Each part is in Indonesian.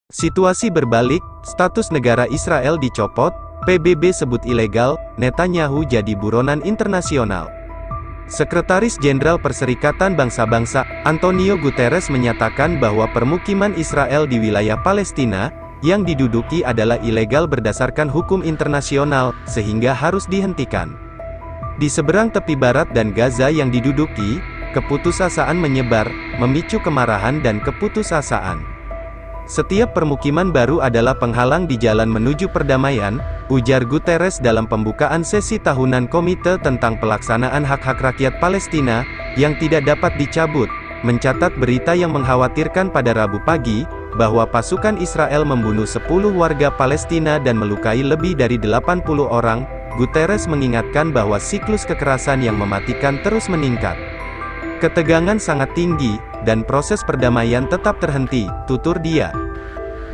Situasi berbalik, status negara Israel dicopot, PBB sebut ilegal, Netanyahu jadi buronan internasional. Sekretaris Jenderal Perserikatan Bangsa-Bangsa, Antonio Guterres menyatakan bahwa permukiman Israel di wilayah Palestina, yang diduduki adalah ilegal berdasarkan hukum internasional, sehingga harus dihentikan. Di seberang tepi barat dan Gaza yang diduduki, keputusasaan menyebar, memicu kemarahan dan keputusasaan. Setiap permukiman baru adalah penghalang di jalan menuju perdamaian, ujar Guterres dalam pembukaan sesi tahunan Komite tentang Pelaksanaan Hak-Hak Rakyat Palestina, yang tidak dapat dicabut, mencatat berita yang mengkhawatirkan pada Rabu pagi, bahwa pasukan Israel membunuh 10 warga Palestina dan melukai lebih dari 80 orang. Guterres mengingatkan bahwa siklus kekerasan yang mematikan terus meningkat. Ketegangan sangat tinggi, dan proses perdamaian tetap terhenti, tutur dia.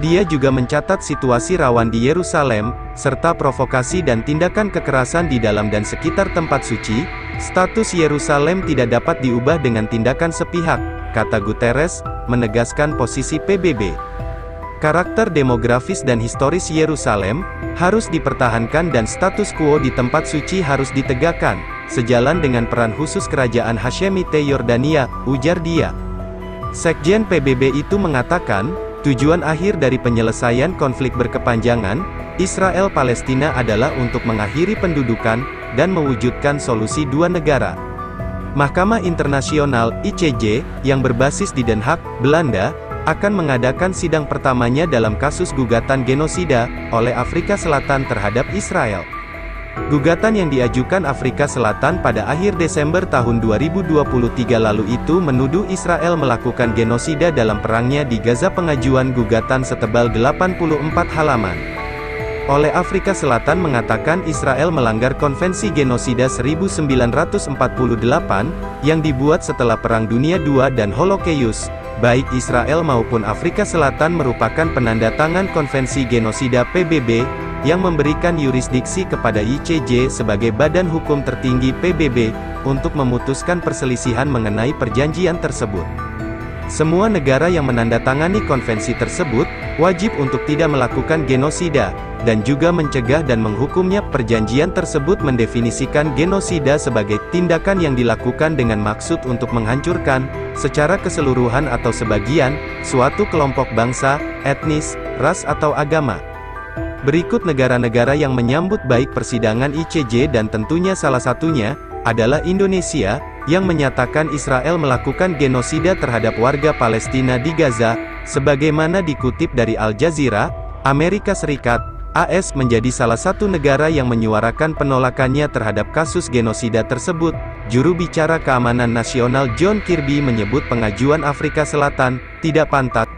Dia juga mencatat situasi rawan di Yerusalem, serta provokasi dan tindakan kekerasan di dalam dan sekitar tempat suci. Status Yerusalem tidak dapat diubah dengan tindakan sepihak, kata Guterres, menegaskan posisi PBB. Karakter demografis dan historis Yerusalem harus dipertahankan dan status quo di tempat suci harus ditegakkan, sejalan dengan peran khusus Kerajaan Hashemite Yordania, ujar dia. Sekjen PBB itu mengatakan, tujuan akhir dari penyelesaian konflik berkepanjangan, Israel-Palestina adalah untuk mengakhiri pendudukan, dan mewujudkan solusi dua negara. Mahkamah Internasional, ICJ, yang berbasis di Den Haag, Belanda, akan mengadakan sidang pertamanya dalam kasus gugatan genosida, oleh Afrika Selatan terhadap Israel. Gugatan yang diajukan Afrika Selatan pada akhir Desember tahun 2023 lalu itu menuduh Israel melakukan genosida dalam perangnya di Gaza. Pengajuan gugatan setebal 84 halaman oleh Afrika Selatan mengatakan Israel melanggar Konvensi Genosida 1948, yang dibuat setelah Perang Dunia II dan Holocaust. Baik Israel maupun Afrika Selatan merupakan penanda tangan Konvensi Genosida PBB, yang memberikan yurisdiksi kepada ICJ sebagai badan hukum tertinggi PBB, untuk memutuskan perselisihan mengenai perjanjian tersebut. Semua negara yang menandatangani konvensi tersebut, wajib untuk tidak melakukan genosida, dan juga mencegah dan menghukumnya. Perjanjian tersebut mendefinisikan genosida sebagai tindakan yang dilakukan dengan maksud untuk menghancurkan, secara keseluruhan atau sebagian, suatu kelompok bangsa, etnis, ras atau agama. Berikut negara-negara yang menyambut baik persidangan ICJ dan tentunya salah satunya, adalah Indonesia, yang menyatakan Israel melakukan genosida terhadap warga Palestina di Gaza, sebagaimana dikutip dari Al Jazeera. Amerika Serikat, AS menjadi salah satu negara yang menyuarakan penolakannya terhadap kasus genosida tersebut. Juru bicara Keamanan Nasional John Kirby menyebut pengajuan Afrika Selatan tidak pantas.